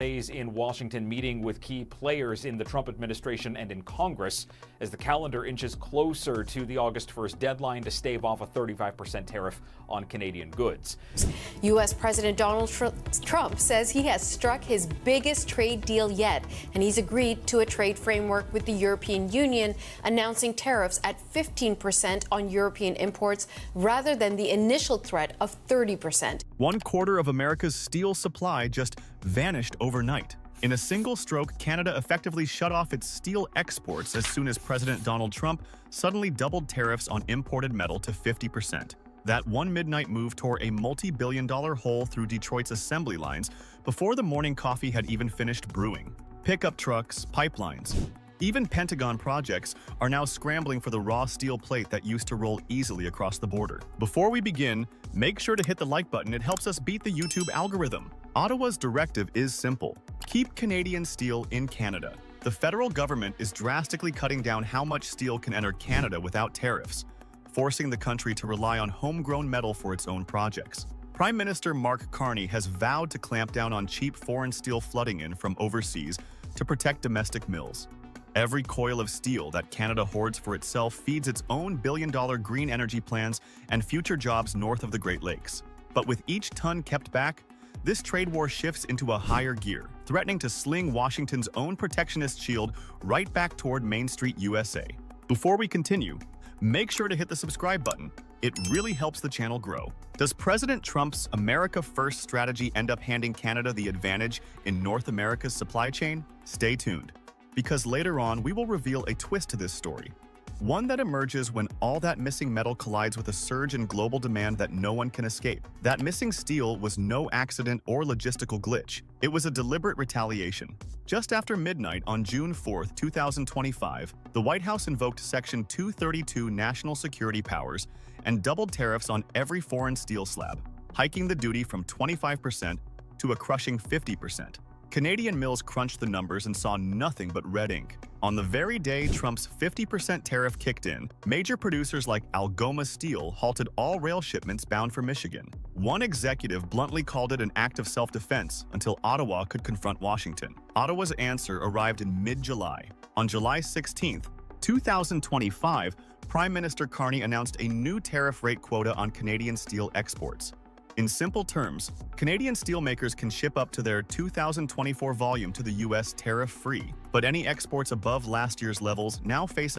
Days in Washington meeting with key players in the Trump administration and in Congress as the calendar inches closer to the August 1st deadline to stave off a 35% tariff on Canadian goods. U.S. President Donald Trump says he has struck his biggest trade deal yet, and he's agreed to a trade framework with the European Union, announcing tariffs at 15% on European imports rather than the initial threat of 30%. 1/4 of America's steel supply just vanished overnight. In a single stroke, Canada effectively shut off its steel exports as soon as President Donald Trump suddenly doubled tariffs on imported metal to 50%. That one midnight move tore a multi-billion-dollar hole through Detroit's assembly lines before the morning coffee had even finished brewing. Pickup trucks, pipelines, even Pentagon projects are now scrambling for the raw steel plate that used to roll easily across the border. Before we begin, make sure to hit the like button. It helps us beat the YouTube algorithm. Ottawa's directive is simple. Keep Canadian steel in Canada. The federal government is drastically cutting down how much steel can enter Canada without tariffs, forcing the country to rely on homegrown metal for its own projects. Prime Minister Mark Carney has vowed to clamp down on cheap foreign steel flooding in from overseas to protect domestic mills. Every coil of steel that Canada hoards for itself feeds its own billion-dollar green energy plans and future jobs north of the Great Lakes. But with each ton kept back, this trade war shifts into a higher gear, threatening to sling Washington's own protectionist shield right back toward Main Street, USA. Before we continue, make sure to hit the subscribe button. It really helps the channel grow. Does President Trump's America First strategy end up handing Canada the advantage in North America's supply chain? Stay tuned, because later on we will reveal a twist to this story. One that emerges when all that missing metal collides with a surge in global demand that no one can escape. That missing steel was no accident or logistical glitch. It was a deliberate retaliation. Just after midnight on June 4, 2025, the White House invoked Section 232 national security powers and doubled tariffs on every foreign steel slab, hiking the duty from 25% to a crushing 50%. Canadian mills crunched the numbers and saw nothing but red ink. On the very day Trump's 50% tariff kicked in, major producers like Algoma Steel halted all rail shipments bound for Michigan. One executive bluntly called it an act of self-defense until Ottawa could confront Washington. Ottawa's answer arrived in mid-July. On July 16, 2025, Prime Minister Carney announced a new tariff rate quota on Canadian steel exports. In simple terms, Canadian steelmakers can ship up to their 2024 volume to the U.S. tariff-free, but any exports above last year's levels now face